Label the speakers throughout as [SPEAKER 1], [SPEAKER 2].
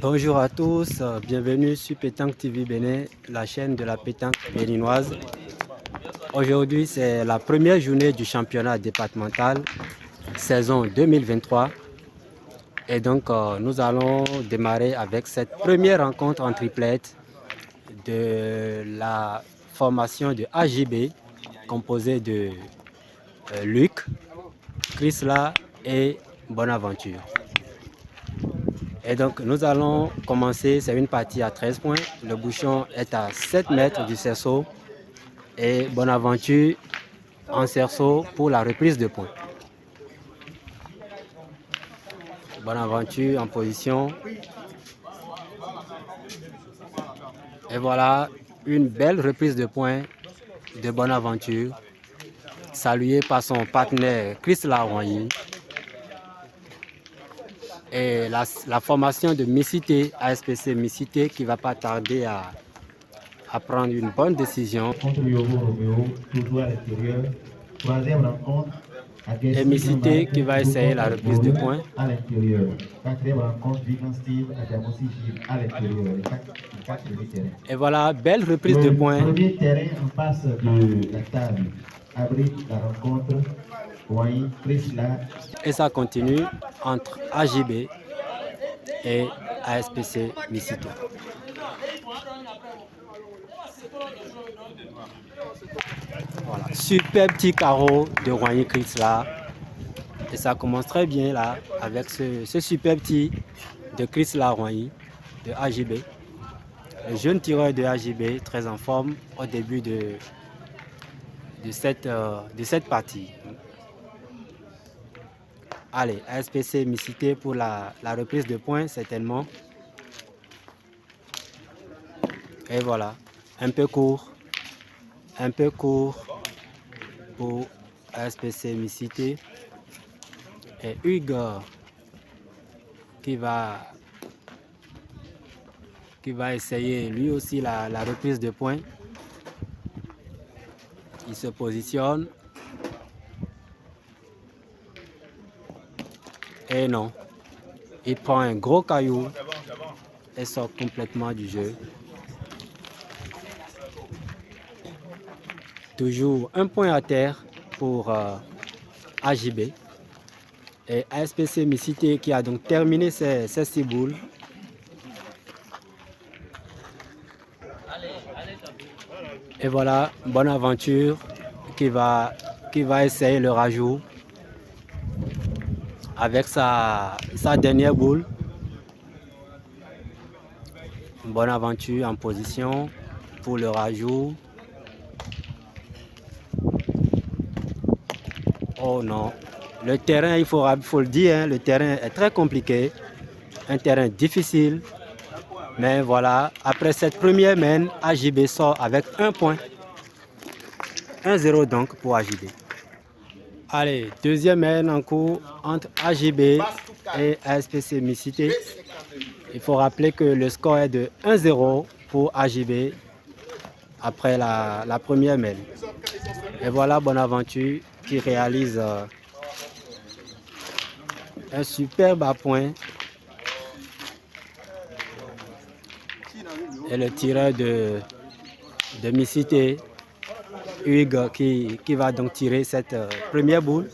[SPEAKER 1] Bonjour à tous, bienvenue sur Pétanque TV Bénin, la chaîne de la pétanque béninoise. Aujourd'hui, c'est la première journée du championnat départemental, saison 2023. Et donc, nous allons démarrer avec cette première rencontre en triplette de la formation de AJB, composée de Luc, Chrysla et Bonaventure. Et donc nous allons commencer, c'est une partie à 13 points. Le bouchon est à 7 mètres du cerceau et Bonaventure en cerceau pour la reprise de points. Bonaventure en position. Et voilà une belle reprise de points de Bonaventure, saluée par son partenaire Chrysla Roigny. Et la formation de Missité, ASPC Missité, qui ne va pas tarder à prendre une bonne décision. Et Missité qui va essayer la reprise de points. Et voilà, belle reprise de points.
[SPEAKER 2] Le premier terrain en face de la table abrite la rencontre Roigny Chrysla.
[SPEAKER 1] Et ça continue entre AJB et ASPC Missité. Voilà, super petit carreau de Roigny Chrysla. Et ça commence très bien là avec ce super petit de Chrysla Roigny de AJB. Le jeune tireur de AJB très en forme au début de cette partie. Allez, ASPC Missité pour la reprise de points certainement. Et voilà, un peu court pour ASPC Missité. Et Hugues qui va essayer lui aussi la reprise de points. Il se positionne. Et non, il prend un gros caillou et sort complètement du jeu. Toujours un point à terre pour AJB. Et ASPC Missité qui a donc terminé ses 6 boules. Et voilà, Bonaventure qui va essayer le rajout avec sa dernière boule. Bonaventure en position pour le rajout. Oh non, le terrain, il faut le dire, hein, le terrain est très compliqué, un terrain difficile. Mais voilà, après cette première main, AJB sort avec un point. 1-0 donc pour AJB. Allez, deuxième main en cours entre AJB et ASPC Missité. Il faut rappeler que le score est de 1-0 pour AJB après la première main. Et voilà Bonaventure qui réalise un superbe à point. Et le tireur de Missité, Hugues, qui va donc tirer cette première boule.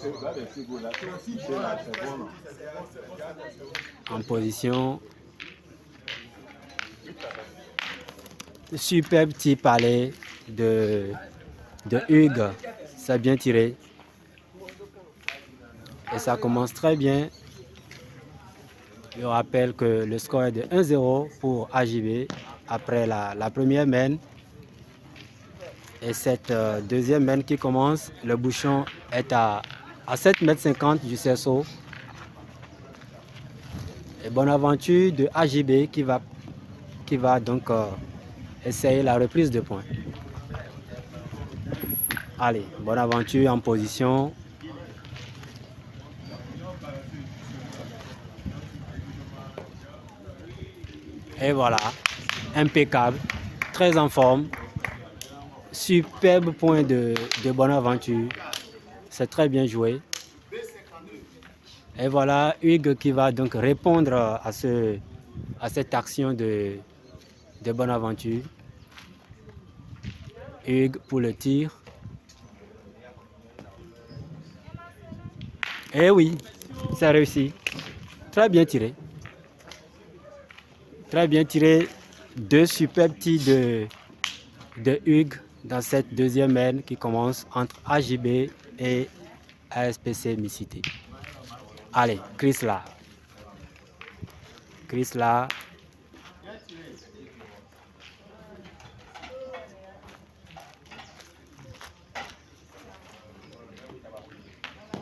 [SPEAKER 1] En position. Superbe petit palais de Hugues. Ça a bien tiré. Et ça commence très bien. Je rappelle que le score est de 1-0 pour AJB après la première main. Et cette deuxième main qui commence, le bouchon est à 7,50 m du cerceau. Et Bonaventure de AJB qui va donc essayer la reprise de points. Allez, Bonaventure en position. Et voilà, impeccable, très en forme. Superbe point de Bonaventure. C'est très bien joué. Et voilà Hugues qui va donc répondre à cette action de Bonaventure. Hugues pour le tir. Et oui, c'est réussi. Très bien tiré. Très bien tiré. Deux superbes tirs de Hugues dans cette deuxième mène qui commence entre AJB et ASPC Micité. Allez, Chris là. Chris là.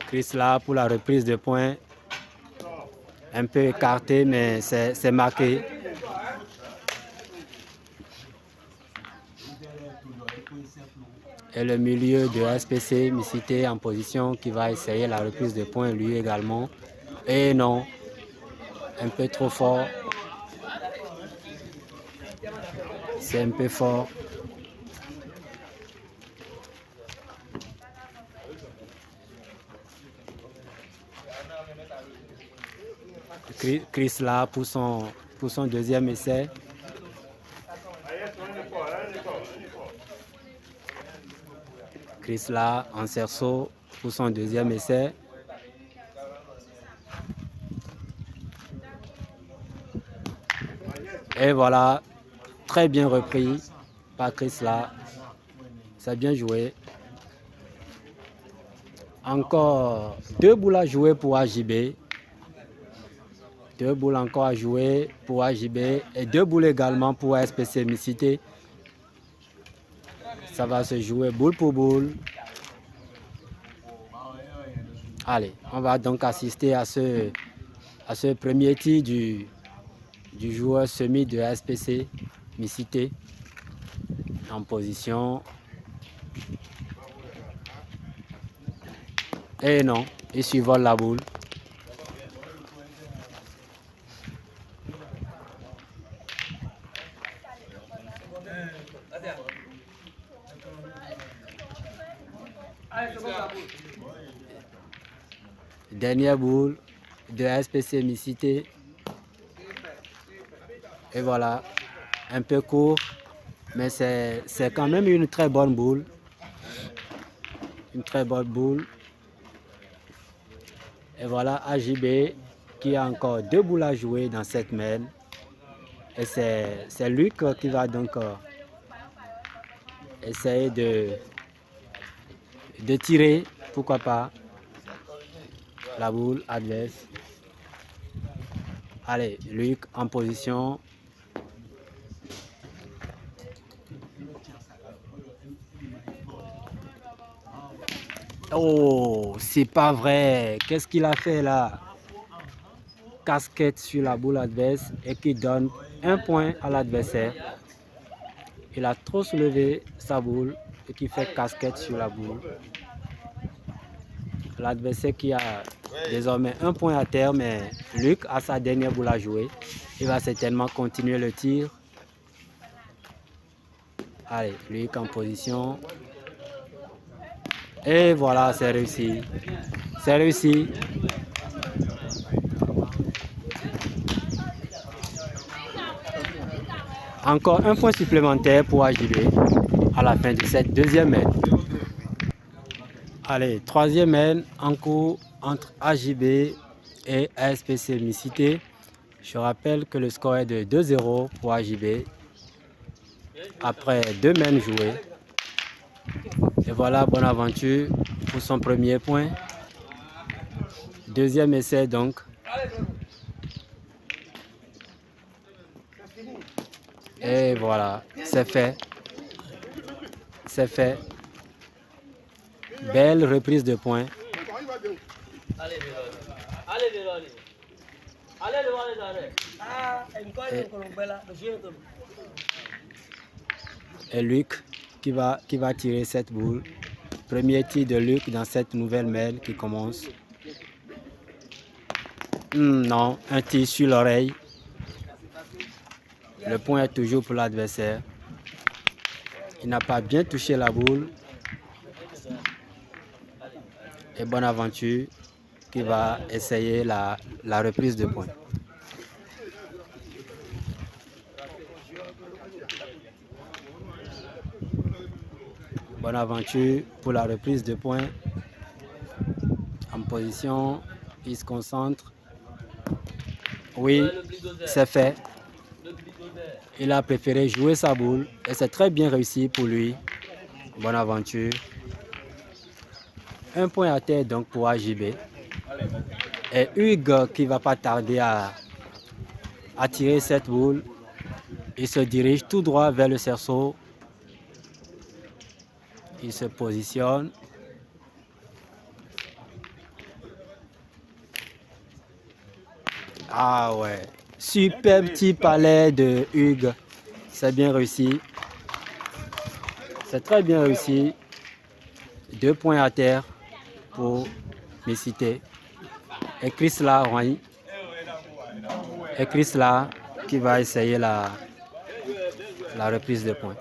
[SPEAKER 1] Chris là pour la reprise de points. Un peu écarté, mais c'est marqué. Et le milieu de SPC Micité en position qui va essayer la reprise de points lui également. Et non, un peu trop fort. C'est un peu fort. Chris là pour son deuxième essai. Chris là en cerceau pour son deuxième essai. Et voilà, très bien repris par Chris là. C'est bien joué. Encore 2 boules à jouer pour AJB. 2 boules encore à jouer pour AJB et 2 boules également pour SPC Micité. Ça va se jouer boule pour boule. Allez, on va donc assister à ce premier tir du joueur semi de SPC Micité en position. Et non, il survole la boule. Dernière boule de SPC Micité. Et voilà, un peu court, mais c'est quand même une très bonne boule. Une très bonne boule. Et voilà AJB qui a encore 2 boules à jouer dans cette mène. Et c'est Luc qui va donc essayer de tirer, pourquoi pas, la boule adverse. Allez, Luc en position. Oh, c'est pas vrai. Qu'est-ce qu'il a fait là? Casquette sur la boule adverse et qui donne 1 point à l'adversaire. Il a trop soulevé sa boule et qui fait casquette sur la boule. L'adversaire qui a désormais 1 point à terre, mais Luc a sa dernière boule à jouer. Il va certainement continuer le tir. Allez, Luc en position. Et voilà, c'est réussi. C'est réussi. Encore 1 point supplémentaire pour AJB à la fin de cette deuxième mène. Allez, troisième mène en cours entre AJB et ASPC Micité. Je rappelle que le score est de 2-0 pour AJB après 2 mènes jouées. Et voilà Bonaventure pour son premier point. Deuxième essai donc. Et voilà, c'est fait. C'est fait. Belle reprise de points. Et Luc qui va tirer cette boule. Premier tir de Luc dans cette nouvelle mêle qui commence. Non, un tir sur l'oreille. Le point est toujours pour l'adversaire. Il n'a pas bien touché la boule. Et Bonaventure qui va essayer la reprise de points. Bonaventure pour la reprise de points. En position, il se concentre. Oui, c'est fait. Il a préféré jouer sa boule et c'est très bien réussi pour lui. Bonaventure. Un point à terre donc pour AJB. Et Hugues qui ne va pas tarder à tirer cette boule. Il se dirige tout droit vers le cerceau. Il se positionne. Ah ouais. Super petit palais de Hugues. C'est bien réussi. C'est très bien réussi. 2 points à terre pour Missité. Et Chris là, oui. Et Chris là qui va essayer la reprise de points.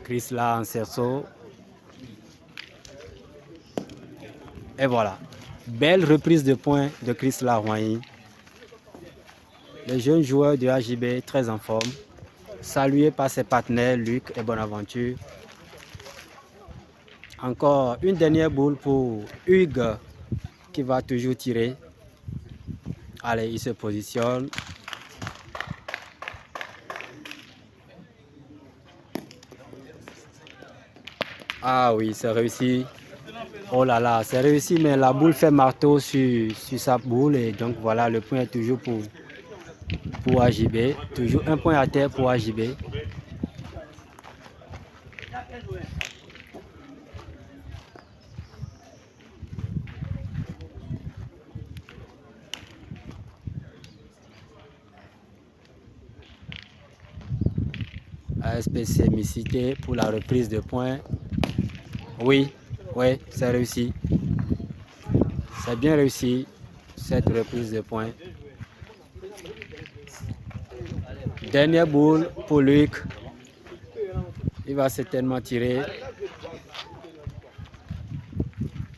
[SPEAKER 1] Chris là en cerceau. Et voilà. Belle reprise de points de Chris Laroy. Le jeune joueur de AJB très en forme. Salué par ses partenaires Luc et Bonaventure. Encore une dernière boule pour Hugues qui va toujours tirer. Allez, il se positionne. Ah oui, c'est réussi. Oh là là, c'est réussi, mais la boule fait marteau sur sa boule. Et donc voilà, le point est toujours pour AJB. Toujours un point à terre pour AJB. ASPC Missité pour la reprise de points. Oui, oui, c'est réussi. C'est bien réussi, cette reprise de points. Dernière boule pour Luc. Il va certainement tirer.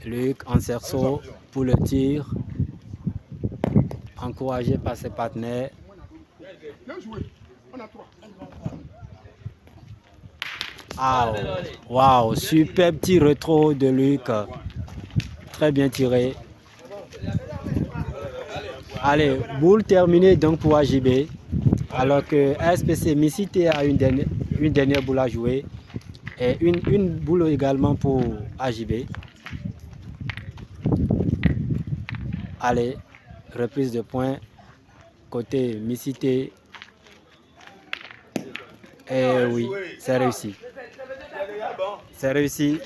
[SPEAKER 1] Luc en cerceau pour le tir. Encouragé par ses partenaires. Ah, waouh, super petit rétro de Luc. Très bien tiré. Allez, boule terminée donc pour AJB. Alors que ASPC Missité a une dernière boule à jouer. Et une boule également pour AJB. Allez, reprise de points. Côté Missité. Et oui, c'est réussi. C'est réussi.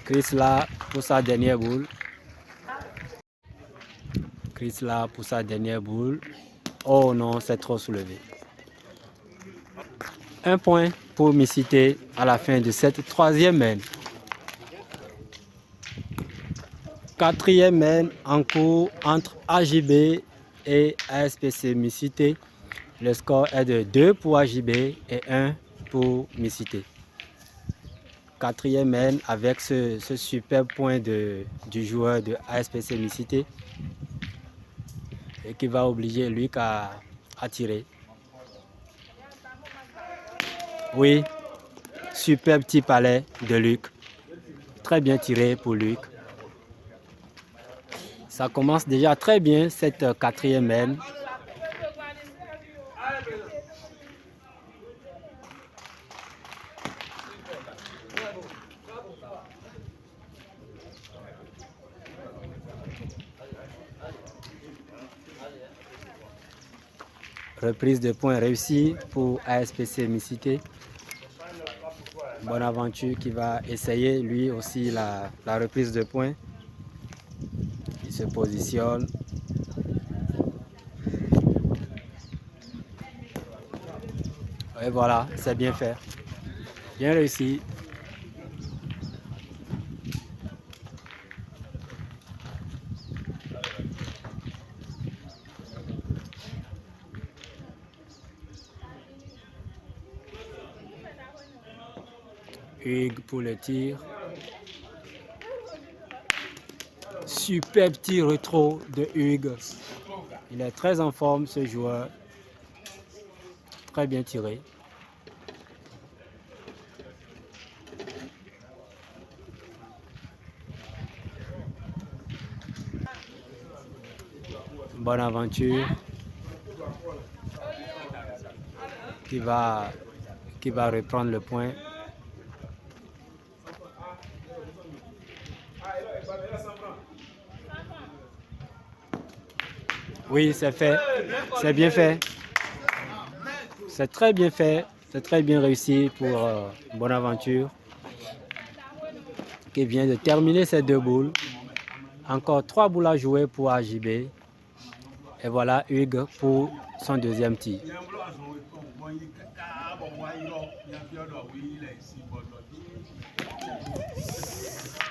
[SPEAKER 1] Chris là pour sa dernière boule. Chris là pour sa dernière boule. Oh non, c'est trop soulevé. Un point pour Missité à la fin de cette troisième main. Quatrième main en cours entre AJB et ASPC Missité. Le score est de 2 pour AJB et 1 pour Missité. Quatrième main avec ce super point du joueur de ASPC Missité et qui va obliger Luc à tirer. Oui, super petit palais de Luc. Très bien tiré pour Luc. Ça commence déjà très bien cette quatrième main. Reprise de points réussie pour ASPC Missité. Bonaventure qui va essayer lui aussi la reprise de points. Il se positionne. Et voilà, c'est bien fait. Bien réussi. Hugues pour le tir. Super petit rétro de Hugues. Il est très en forme ce joueur. Très bien tiré. Bonaventure qui va reprendre le point. Oui, c'est fait. C'est bien fait. C'est très bien fait. C'est très bien réussi pour Bonaventure qui vient de terminer ses 2 boules. Encore 3 boules à jouer pour AJB. Et voilà Hugues pour son 2e tir.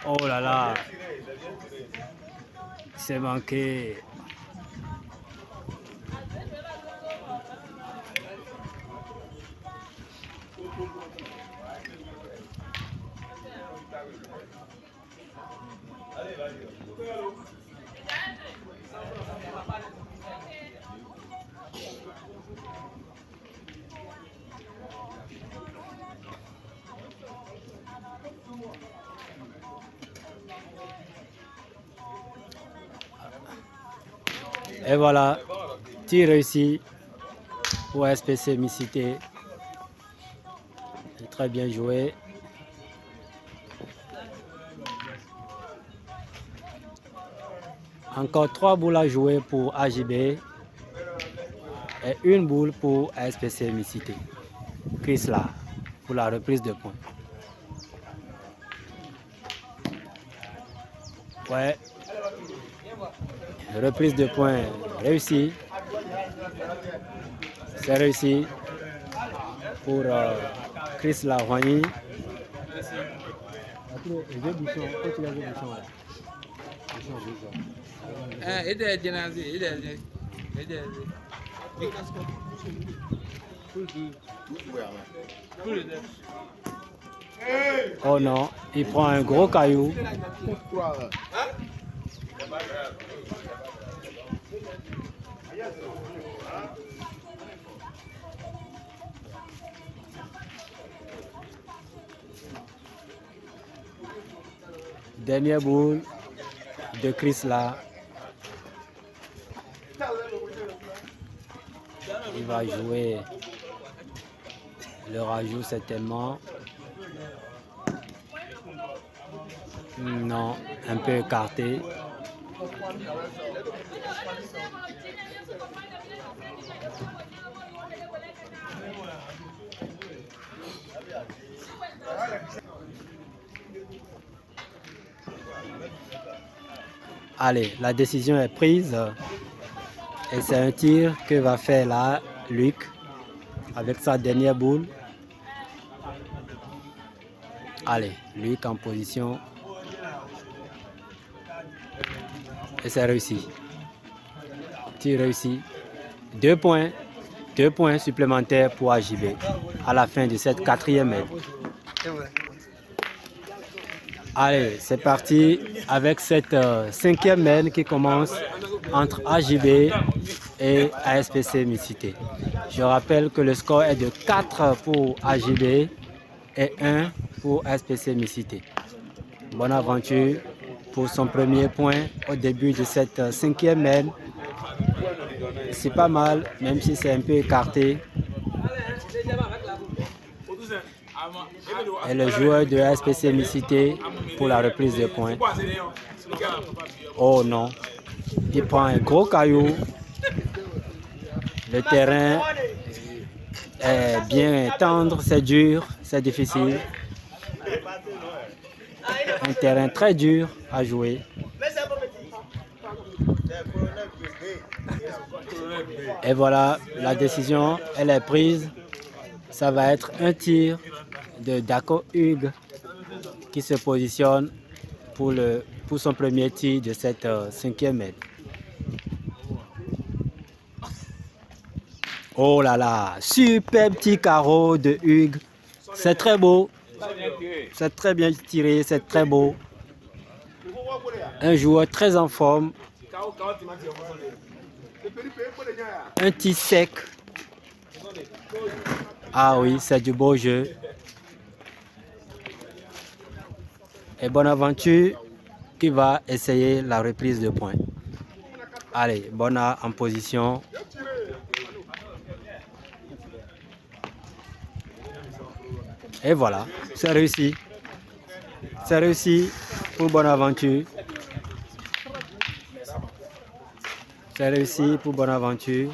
[SPEAKER 1] Oh là là. C'est manqué. Et voilà, tir réussi pour SPC Micité. Très bien joué. Encore 3 boules à jouer pour AJB et 1 boule pour SPC Micité. Chris là pour la reprise de points. Ouais. Reprise de points réussie. C'est réussi pour Chris Laroigny. Oh non, il prend un gros caillou. Dernière boule de Chris là. Il va jouer le rajout certainement. Non, un peu écarté. Allez, la décision est prise et c'est un tir que va faire là Luc avec sa dernière boule. Allez, Luc en position et c'est réussi. Tir réussi. 2 points. 2 points supplémentaires pour AJB à la fin de cette 4e mètre. Allez, c'est parti avec cette 5e mène qui commence entre AJB et ASPC Micité. Je rappelle que le score est de 4 pour AJB et 1 pour ASPC Micité. Bonaventure pour son premier point au début de cette 5e mène. C'est pas mal, même si c'est un peu écarté. Et le joueur de ASPC Micité pour la reprise de points. Oh non, il prend un gros caillou. Le terrain est bien tendre, c'est dur, c'est difficile. Un terrain très dur à jouer. Et voilà, la décision, elle est prise. Ça va être un tir de Dako Hugues qui se positionne pour son premier tir de cette 5e mètre. Oh là là, super petit carreau de Hugues. C'est très beau. C'est très bien tiré, c'est très beau. Un joueur très en forme. Un tir sec. Ah oui, c'est du beau jeu. Et Bonaventure qui va essayer la reprise de points. Allez, Bona en position. Et voilà, c'est réussi. C'est réussi pour Bonaventure. C'est réussi pour Bonaventure.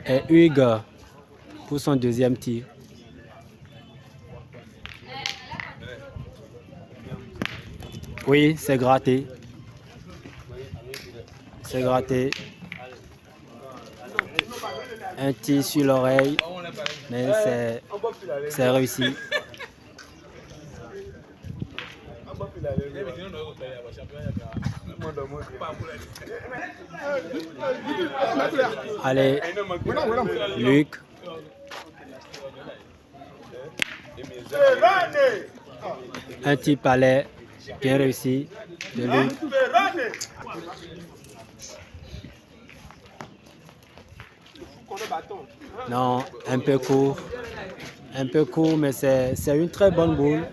[SPEAKER 1] Et Hugues pour son deuxième tir. Oui, c'est gratté. C'est gratté. Un tir sur l'oreille, mais c'est réussi. Allez, Luc. Un tir palais, bien réussi de Luc. Non, un peu court, mais c'est une très bonne boule.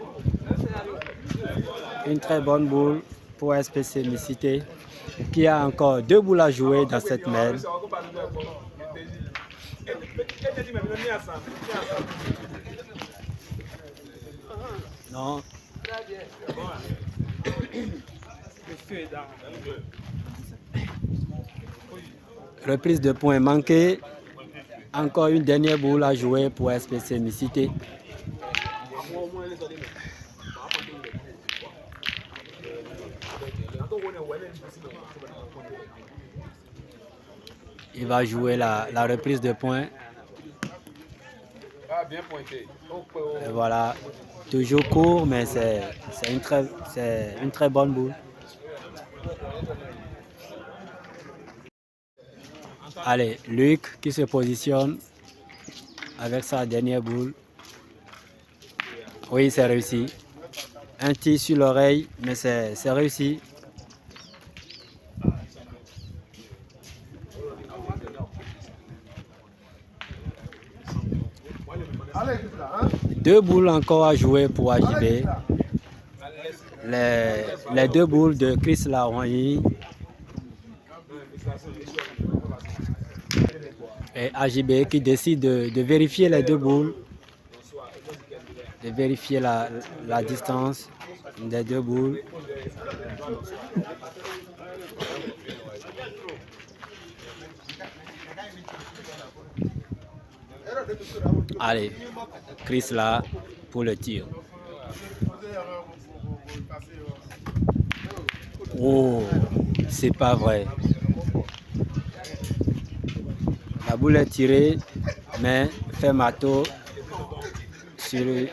[SPEAKER 1] Une très bonne boule pour SPC Micité, qui a encore 2 boules à jouer dans cette mêle. Non. Reprise de points manquée. Encore une dernière boule à jouer pour SPC Micité. Il va jouer la reprise de points. Et voilà, toujours court, mais c'est une très bonne boule. Allez, Luc qui se positionne avec sa dernière boule. Oui, c'est réussi. Un tir sur l'oreille, mais c'est réussi. Deux boules encore à jouer pour AJB. Les 2 boules de Chris Laroigny et AJB qui décide de vérifier les 2 boules, de vérifier la distance des 2 boules. Allez, Chris là pour le tir. Oh, c'est pas vrai. La boule est tirée, mais fait mato sur le...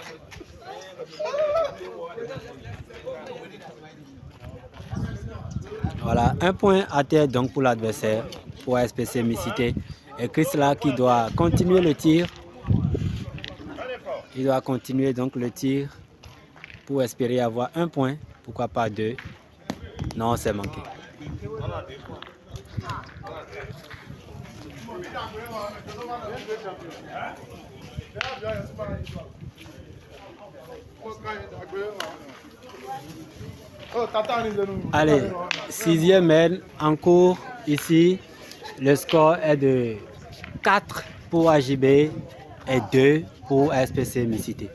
[SPEAKER 1] Voilà, un point à terre donc pour l'adversaire, pour SPC Micité. Et Chris là qui doit continuer le tir. Il doit continuer donc le tir pour espérer avoir 1 point, pourquoi pas 2. Non, c'est manqué. Allez, 6e mène en cours ici. Le score est de 4 pour AJB et 2 pour SPC Micité.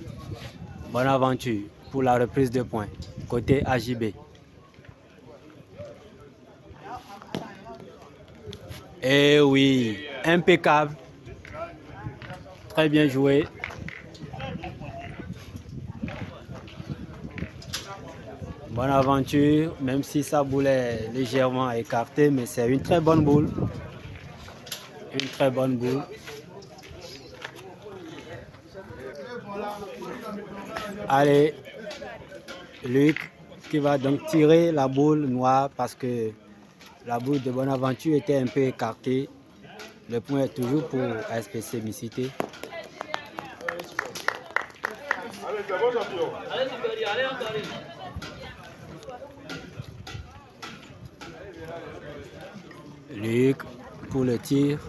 [SPEAKER 1] Bonne aventure pour la reprise de points côté AJB. Eh oui, impeccable. Très bien joué. Bonne aventure, même si sa boule est légèrement écartée, mais c'est une très bonne boule. Une très bonne boule. Allez, Luc qui va donc tirer la boule noire parce que la boule de Bonaventure était un peu écartée. Le point est toujours pour SPC Micité. Luc pour le tir.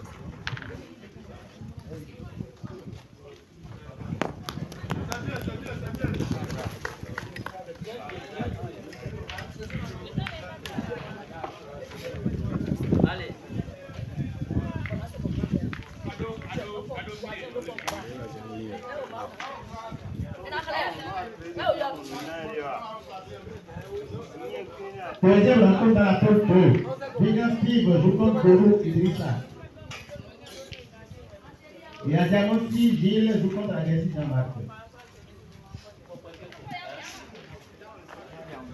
[SPEAKER 2] Deuxième rencontre dans la poste 2. William Steve joue contre Goro Idrissa. Et à Diamossi, Gilles joue contre Agassi Jean-Marc.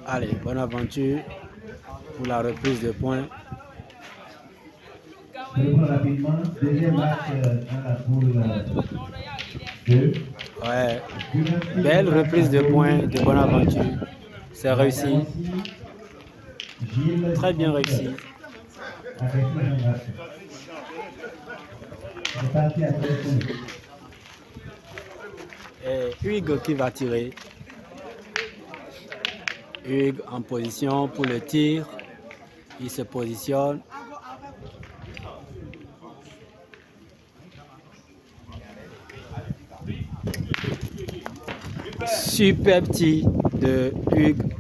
[SPEAKER 1] Allez, bonne aventure pour la reprise de points.
[SPEAKER 2] Je reprends rapidement. Deuxième match dans la poule 2.
[SPEAKER 1] Ouais, belle reprise de points de Bonaventure. C'est réussi. Très bien réussi. Et Hugues qui va tirer. Hugues en position pour le tir. Il se positionne. Super petit de Hugues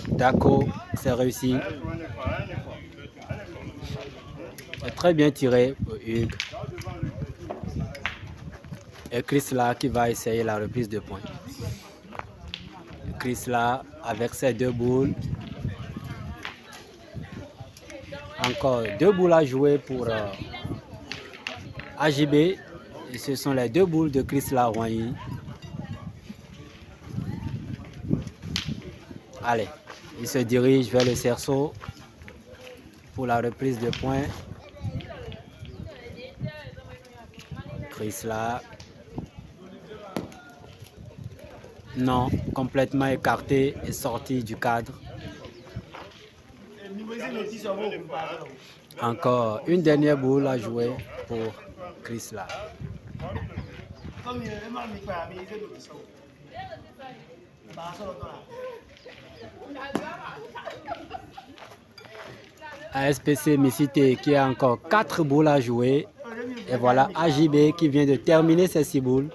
[SPEAKER 1] Dako, c'est réussi. C'est très bien tiré pour Hugues. Et Chris là qui va essayer la reprise de points. Chris là avec ses deux boules. Encore deux boules à jouer pour AJB. Et ce sont les deux boules de Chris là Roigny. Allez, il se dirige vers le cerceau pour la reprise de points. Chris là. Non, complètement écarté et sorti du cadre. Encore une dernière boule à jouer pour Chris là. ASPC Missité qui a encore 4 boules à jouer. Et voilà AJB qui vient de terminer ses 6 boules.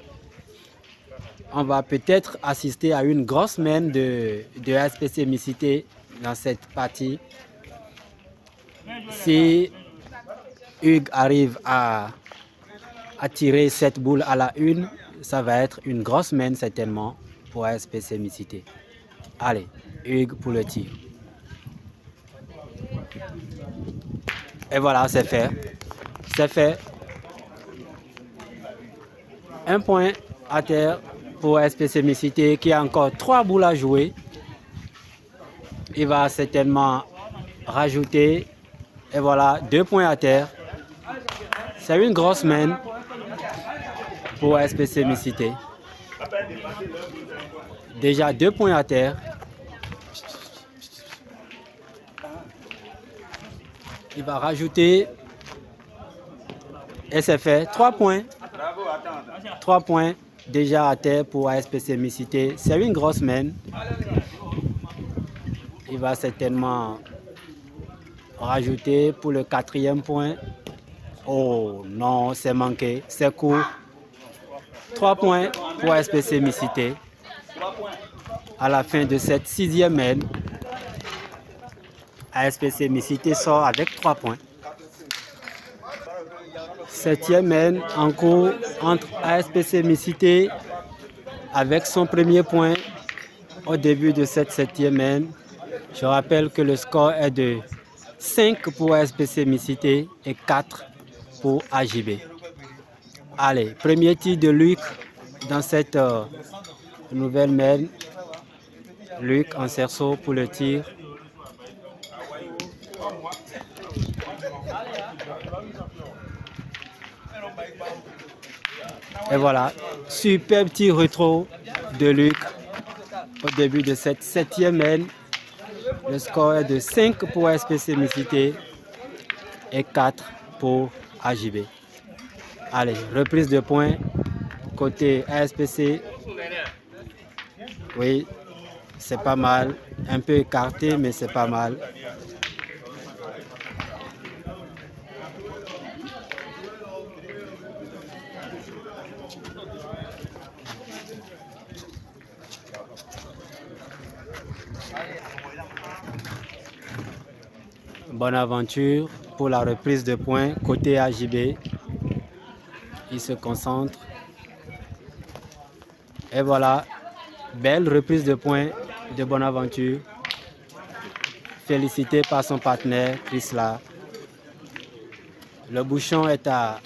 [SPEAKER 1] On va peut-être assister à une grosse main de ASPC Missité dans cette partie. Si Hugues arrive à tirer cette boule à la une, ça va être une grosse main certainement pour ASPC Missité. Allez, Hugues pour le tir. Et voilà, c'est fait. C'est fait. Un point à terre pour SPC Missité qui a encore 3 boules à jouer. Il va certainement rajouter. Et voilà, 2 points à terre. C'est une grosse main pour SPC Missité. Déjà 2 points à terre. Il va rajouter. Et c'est fait. 3 points. 3 points déjà à terre pour ASPC Missité. C'est une grosse main. Il va certainement rajouter pour le 4e point. Oh non, c'est manqué. C'est court. 3 points pour ASPC Missité. À la fin de cette 6e main, ASPC Missité sort avec 3 points. 7e main en cours entre ASPC Missité avec son premier point au début de cette 7e main. Je rappelle que le score est de 5 pour ASPC Missité et 4 pour AJB. Allez, premier tir de Luc dans cette nouvelle main. Luc en cerceau pour le tir. Et voilà, super petit rétro de Luc au début de cette 7e main. Le score est de 5 pour SPC Missité et 4 pour AJB. Allez, reprise de points côté ASPC. Oui, c'est pas mal. Un peu écarté, mais c'est pas mal. Bonne aventure pour la reprise de points côté AJB. Il se concentre. Et voilà, belle reprise de points de Bonaventure. Félicité par son partenaire, Chrysla. Le bouchon est à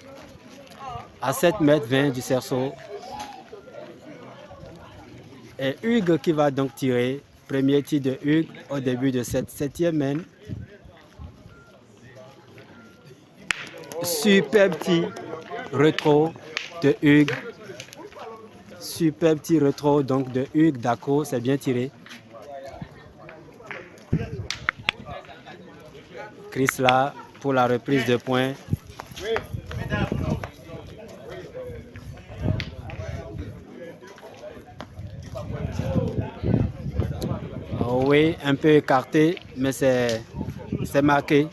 [SPEAKER 1] 7,20 m du cerceau. Et Hugues qui va donc tirer. Premier tir de Hugues au début de cette 7e main. Super petit retro de Hugues. Super petit retro donc de Hugues Dako. C'est bien tiré. Chrysla pour la reprise de points. Oh oui, un peu écarté, mais c'est marqué.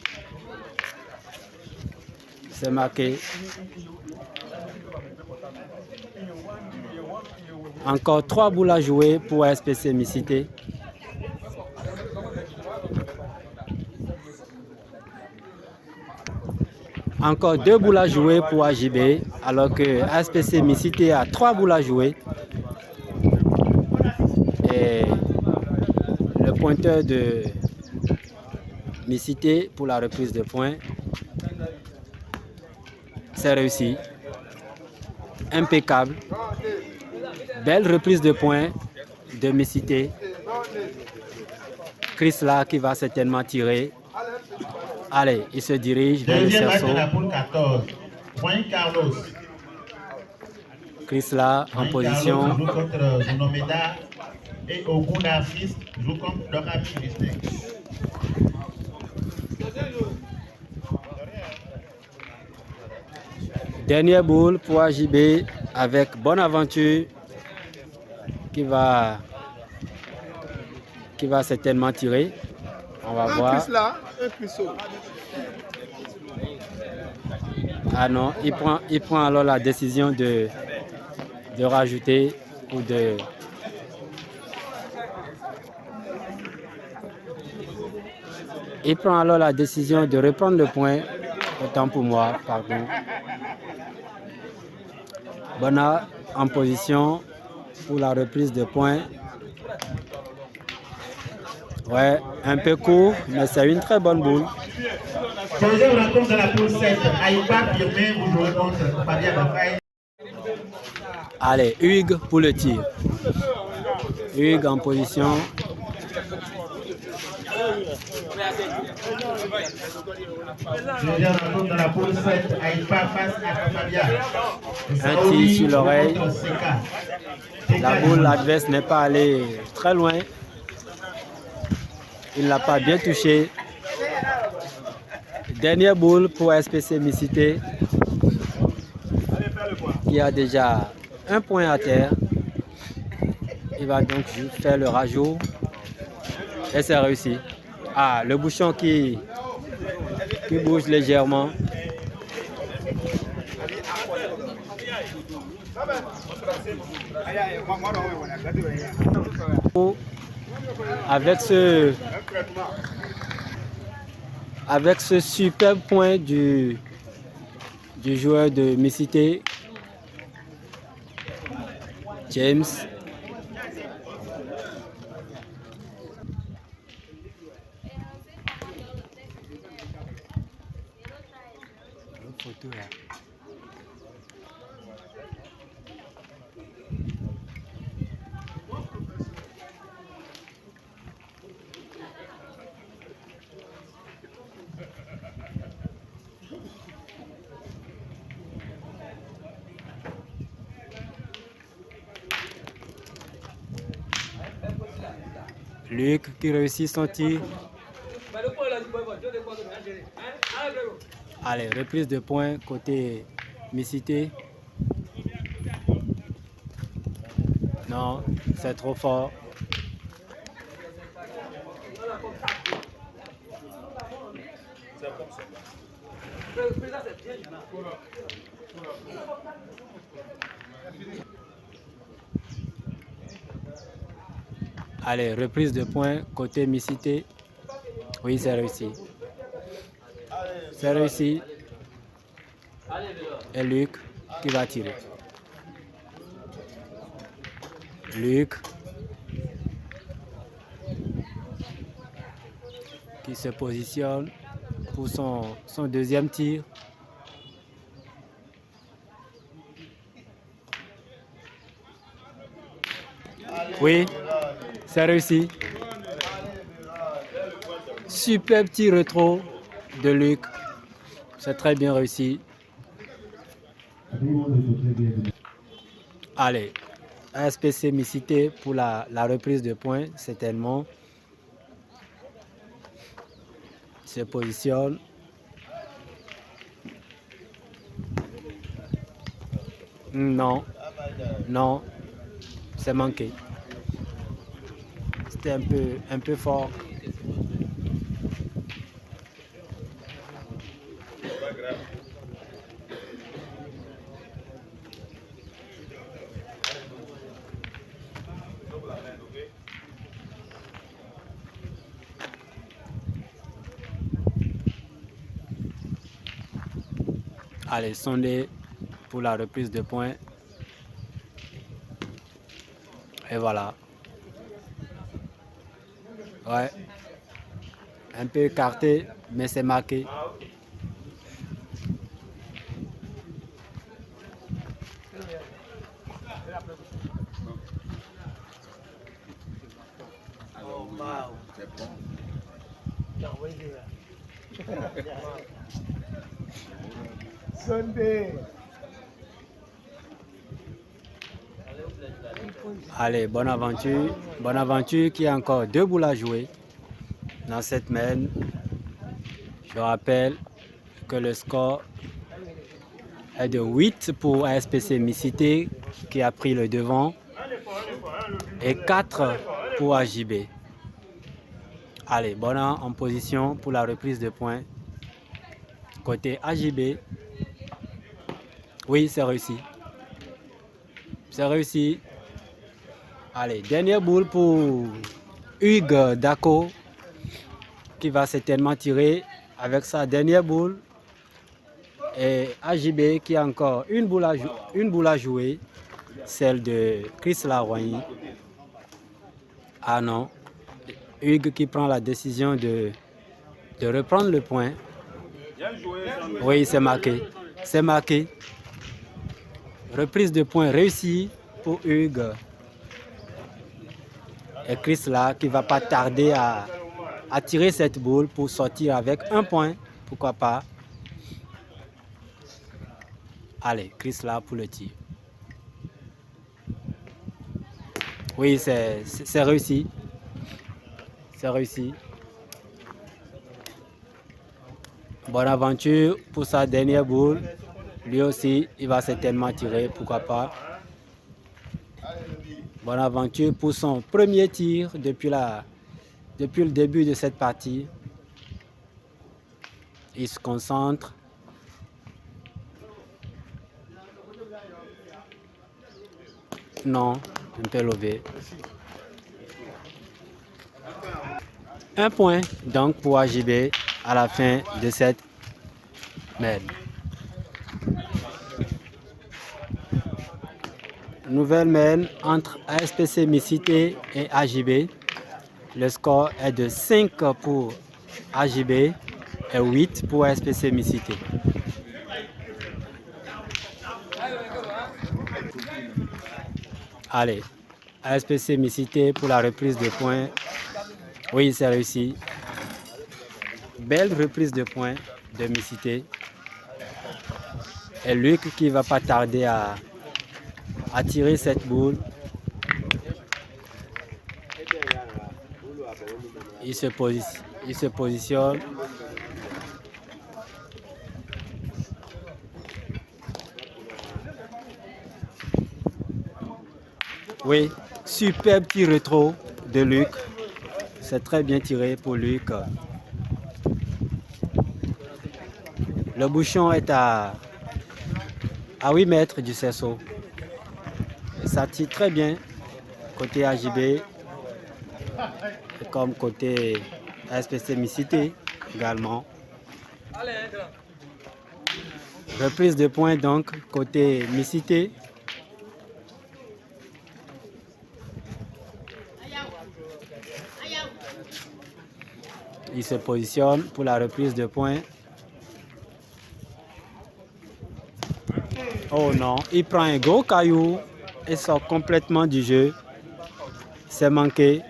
[SPEAKER 1] C'est marqué. Encore 3 boules à jouer pour SPC Micité. Encore 2 boules à jouer pour AJB, alors que SPC Micité a 3 boules à jouer. Et le pointeur de Micité pour la reprise de points. C'est réussi. Impeccable. Belle reprise de points de Micité. Chrysla qui va certainement tirer. Allez, il se dirige vers le cerceau. Chrysla en position.
[SPEAKER 2] Et Ogunda Fils joue contre leur ami Disney.
[SPEAKER 1] Dernière boule pour AJB avec Bonaventure qui va certainement tirer. On va voir. Ah non, il prend alors la décision de rajouter ou de... Il prend alors la décision de reprendre le point. Autant pour moi, pardon. Bona en position pour la reprise de points. Ouais, un peu court, mais c'est une très bonne boule.
[SPEAKER 2] Deuxième rencontre de la poule 7. Aïba Birmé, vous jouez contre Fabien Bafaï.
[SPEAKER 1] Allez, Hugues pour le tir. Hugues en position.
[SPEAKER 2] Deuxième rencontre de la poule 7. Aïba face à Fabien.
[SPEAKER 1] Un tir sur l'oreille. La boule adverse n'est pas allée très loin. Il ne l'a pas bien touché. Dernière boule pour SPC Micité. Il y a déjà un point à terre. Il va donc faire le rajout. Et c'est réussi. Ah, le bouchon qui bouge légèrement. Avec ce superbe point du joueur de Micité, James. Photo là. Luc qui réussit son tir. Allez, reprise de points côté Micité. Non, c'est trop fort. Allez, reprise de points côté Missité. Oui, c'est réussi. C'est réussi. Et Luc qui va tirer. Luc qui se positionne pour son deuxième tir. Oui, c'est réussi. Super petit retro de Luc. C'est très bien réussi. Allez, SPC Missité pour la reprise de points, certainement. Se positionne. Non, non, c'est manqué. C'était un peu fort. Allez, Sondé pour la reprise de points. Et voilà. Ouais. Un peu écarté, mais c'est marqué. Allez, Bonaventure. Bonaventure qui a encore 2 boules à jouer dans cette main. Je rappelle que le score est de 8 pour ASPC Missité qui a pris le devant et 4 pour AJB. Allez, Bona en position pour la reprise de points. Côté AJB. Oui, c'est réussi. C'est réussi. Allez, dernière boule pour Hugues Dako qui va certainement tirer avec sa dernière boule. Et AJB qui a encore une boule à jouer, celle de Chris Laroigny. Ah non, Hugues qui prend la décision de reprendre le point. Oui, c'est marqué. C'est marqué. Reprise de point réussie pour Hugues. Et Chris là qui ne va pas tarder à tirer cette boule pour sortir avec un point. Pourquoi pas. Allez, Chris là pour le tir. Oui, c'est réussi. C'est réussi. Bonaventure pour sa dernière boule. Lui aussi, il va certainement tirer, pourquoi pas. Bonaventure pour son premier tir depuis le début de cette partie. Il se concentre. Non, un peu levé. Un point donc pour AJB à la fin de cette main. Nouvelle main entre ASPC Missité et AJB. Le score est de 5 pour AJB et 8 pour ASPC Missité. Allez, ASPC Missité pour la reprise de points. Oui, c'est réussi. Belle reprise de points de Missité. Et Luc qui ne va pas tarder à tirer cette boule. Il se positionne. Oui, superbe petit rétro de Luc. C'est très bien tiré pour Luc. Le bouchon est à 8 mètres du cerceau. Et ça tire très bien côté AJB comme côté SPC Micité également. Reprise de points donc côté Micité. Il se positionne pour la reprise de points. Oh non, il prend un gros caillou et sort complètement du jeu. C'est manqué.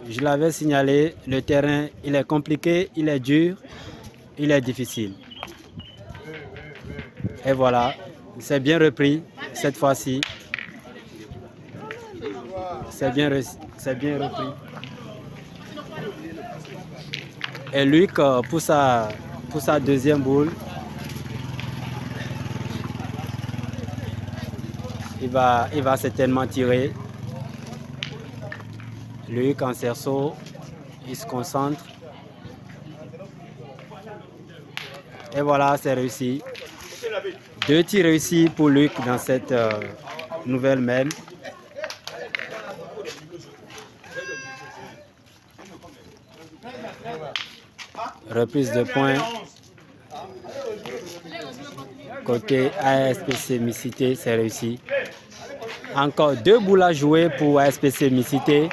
[SPEAKER 1] Je l'avais signalé, le terrain, il est compliqué, il est dur, il est difficile. Et voilà, c'est bien repris cette fois-ci. C'est bien repris. Et Luc, pour sa deuxième boule, il va certainement tirer. Luc en cerceau, il se concentre. Et voilà, c'est réussi. 2 tirs réussis pour Luc dans cette nouvelle main. Reprise de points. Côté ASPC Micité, c'est réussi. Encore 2 boules à jouer pour ASPC Micité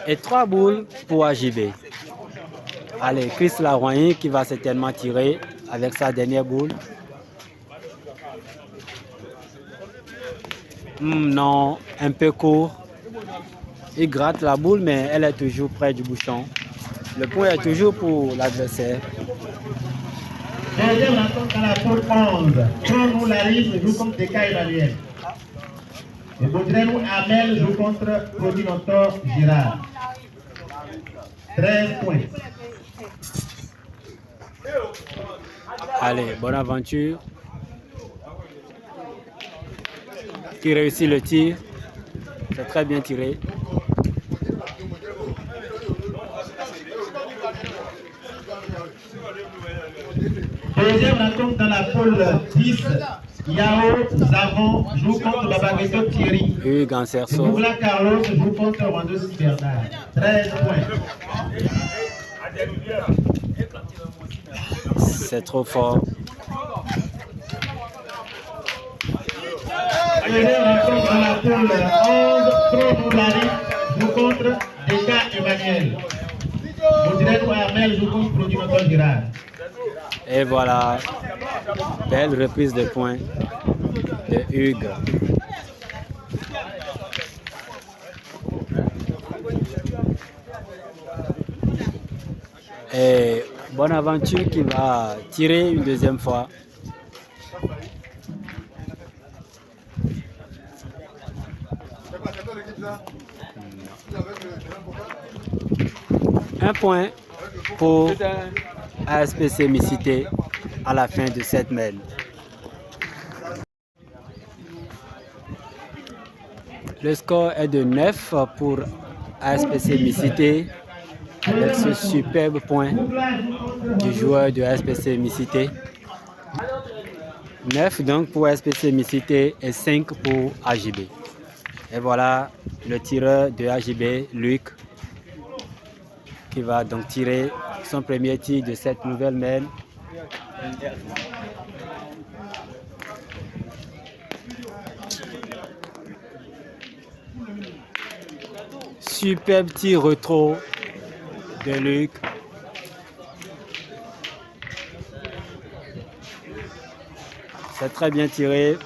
[SPEAKER 1] et 3 boules pour AJB. Allez, Chris Laroyen qui va certainement tirer avec sa dernière boule. Non, un peu court. Il gratte la boule, mais elle est toujours près du bouchon. Le point est toujours pour l'adversaire.
[SPEAKER 2] Deuxième rencontre dans la poule 11. Tronou Larry joue contre Deka Emmanuel. Et Baudrenou Amel joue contre Prodinotor Girard. 13 points.
[SPEAKER 1] Allez, bonne aventure. Qui réussit le tir. C'est très bien tiré.
[SPEAKER 2] Deuxième rencontre dans la poule 10. Yao Zavon joue contre Babageto Thierry.
[SPEAKER 1] Hugues en
[SPEAKER 2] Et
[SPEAKER 1] cerceau.
[SPEAKER 2] Douglas Carlos joue contre Wandosi Bernard. 13 points.
[SPEAKER 1] C'est trop fort.
[SPEAKER 2] Deuxième rencontre dans la poule 11. Tronou Larry joue contre Deka Emmanuel. Baudrenou Amel joue contre Prodinotor Girard.
[SPEAKER 1] Et voilà, belle reprise de points de Hugues. Et Bonaventure qui va tirer une deuxième fois. Un point pour ASPC Micité à la fin de cette mène. Le score est de 9 pour ASPC Micité avec ce superbe point du joueur de ASPC Micité. 9 donc pour ASPC Micité et 5 pour AJB. Et voilà le tireur de AJB, Luc, qui va donc tirer son premier tir de cette nouvelle mène. Super petit retro de Luc. C'est très bien tiré.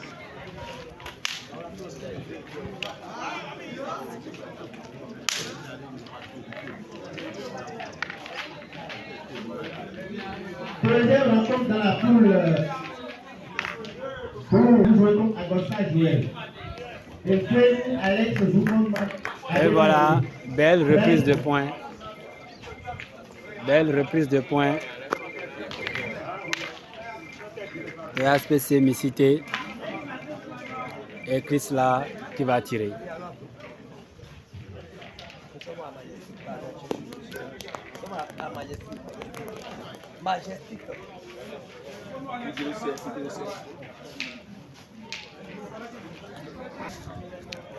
[SPEAKER 2] Deuxième rencontre dans la poule pour jouer contre Agosta Joël. Et puis Alex joue contre.
[SPEAKER 1] Et voilà, belle reprise de points. Belle reprise de points. Et ASPC Micité Et Chris là qui va tirer.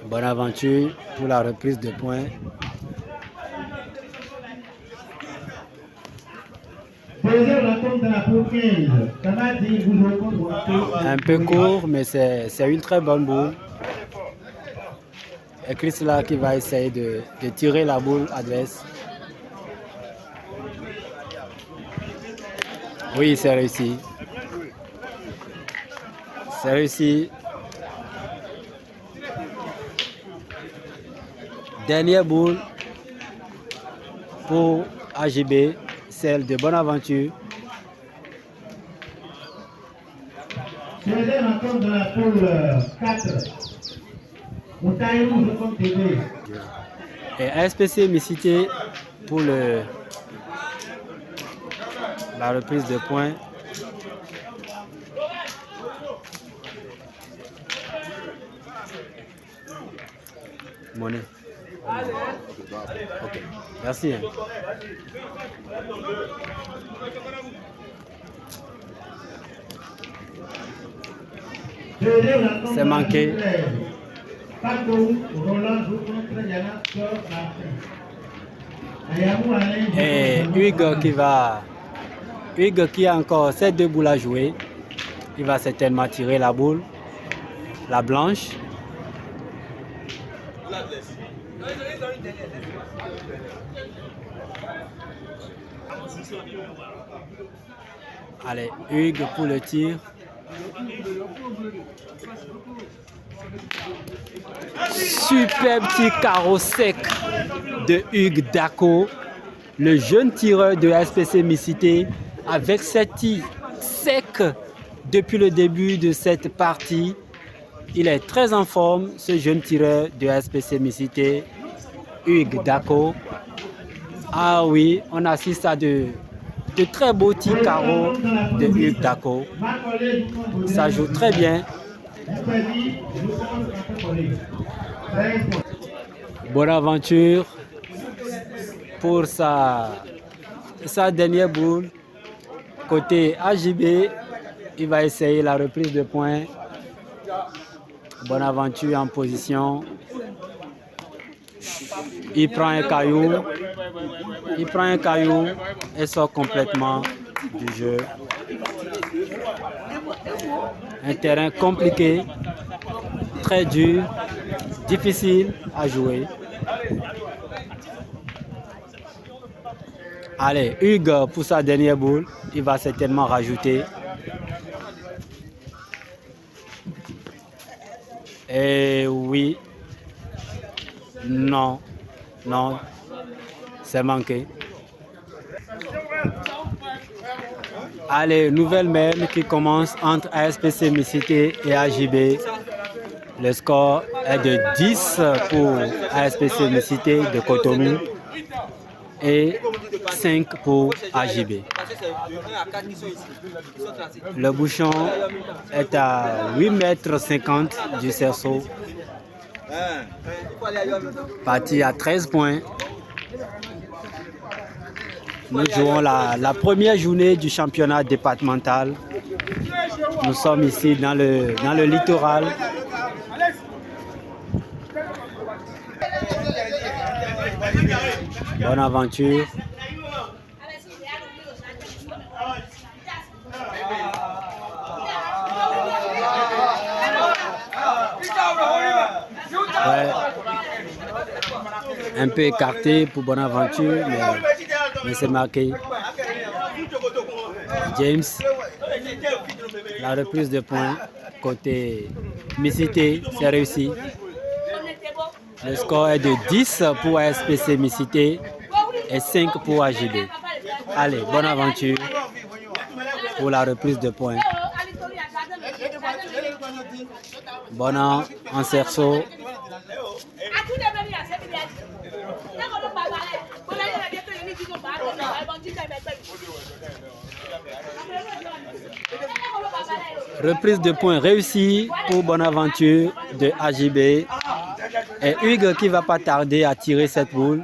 [SPEAKER 1] Bonne aventure pour la reprise de points. Un peu court, mais c'est une très bonne boule. Et Chris là qui va essayer de tirer la boule adverse. Oui, c'est réussi. C'est réussi. Dernière boule pour AGB, celle de Bonaventure.
[SPEAKER 2] Rencontre de la poule 4.
[SPEAKER 1] Et SPC Missité pour la reprise de points. Monnaie. Ok, merci. C'est manqué. Et Hugues qui a encore ces deux boules à jouer. Il va certainement tirer la boule, la blanche. Allez, Hugues pour le tir. Super petit carreau sec de Hugues Dako, le jeune tireur de SPC Missité, avec cette tir sec depuis le début de cette partie. Il est très en forme, ce jeune tireur de SPC Missité, Hugues Dako. Ah oui, on assiste à de très beaux tirs carreaux de Hugues Dako. Ça joue très bien. Bonaventure pour sa dernière boule. Côté AJB, il va essayer la reprise de points. Bonaventure en position. Il prend un caillou. Et sort complètement du jeu. Un terrain compliqué, très dur, difficile à jouer. Allez, Hugues pour sa dernière boule, il va certainement rajouter. Et oui, non, c'est manqué. Allez, nouvelle mène qui commence entre ASPC Missité et AJB. Le score est de 10 pour ASPC Missité de Cotonou et 5 pour AJB. Le bouchon est à 8,50 m du cerceau. Parti à 13 points. Nous jouons la première journée du championnat départemental. Nous sommes ici dans le littoral. Bonne aventure. Ouais. Un peu écarté pour Bonaventure, mais c'est marqué. James, la reprise de points côté Missité, c'est réussi. Le score est de 10 pour SPC Missité et 5 pour AJB. Allez, bonne aventure pour la reprise de points. Bona en cerceau. Reprise de points réussie pour Bonaventure de AJB. Et Hugues qui ne va pas tarder à tirer cette boule.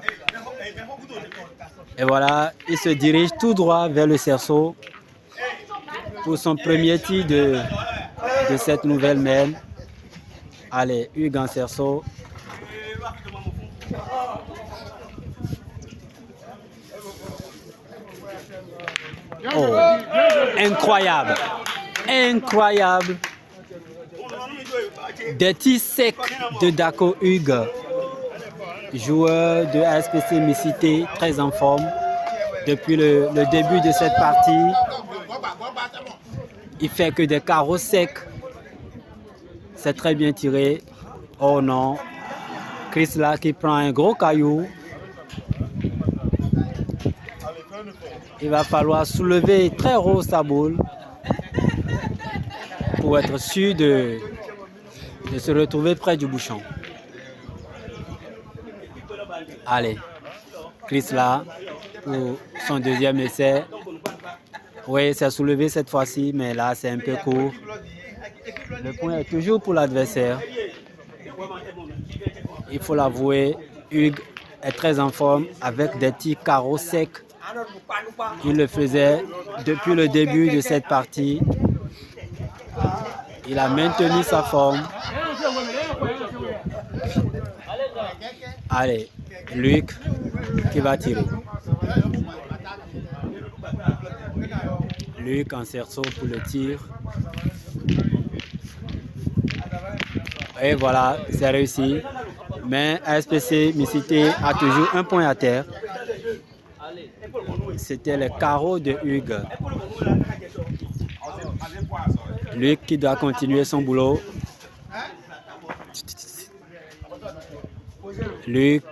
[SPEAKER 1] Et voilà, il se dirige tout droit vers le cerceau pour son premier tir de cette nouvelle main. Allez, Hugues en cerceau. Oh, incroyable, incroyable. Des tirs secs de Dako Hugues, joueur de ASPC Micité, très en forme depuis le début de cette partie. Il fait que des carreaux secs. C'est très bien tiré. Oh non. Chris là qui prend un gros caillou. Il va falloir soulever très haut sa boule pour être sûr de se retrouver près du bouchon. Allez, Chris là pour son deuxième essai. Oui, c'est soulevé cette fois-ci, mais là c'est un peu court. Le point est toujours pour l'adversaire. Il faut l'avouer, Hugues est très en forme avec des tirs carreaux secs. Il le faisait depuis le début de cette partie. Il a maintenu sa forme. Allez, Luc qui va tirer. Luc en cerceau pour le tir. Et voilà, c'est réussi. Mais ASPC Micité a toujours un point à terre. C'était le carreau de Hugues. Luc qui doit continuer son boulot. Luc.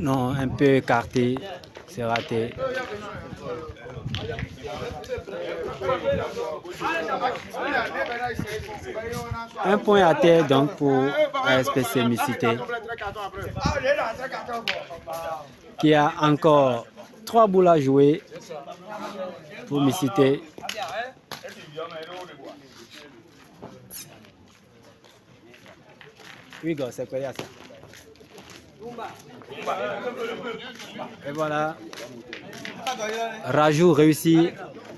[SPEAKER 1] Non, un peu écarté. C'est raté. Un point à terre donc pour ASPC Micité, qui a encore 3 boules à jouer pour Micité. Hugo, c'est quoi ça? Et voilà. Rajout réussi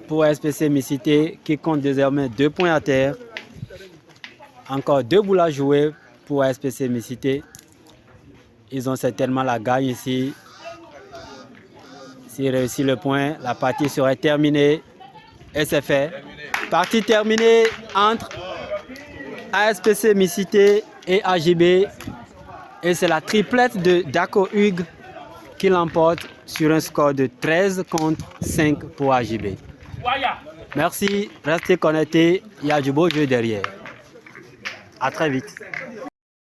[SPEAKER 1] pour ASPC Micité qui compte désormais 2 points à terre. Encore 2 boules à jouer pour ASPC Micité. Ils ont certainement la gagne ici. S'ils réussissent le point, la partie serait terminée. Et c'est fait. Partie terminée entre ASPC Micité et AJB. Et c'est la triplette de Dako Hugues qui l'emporte sur un score de 13 contre 5 pour AJB. Merci, restez connectés, il y a du beau jeu derrière. À très vite.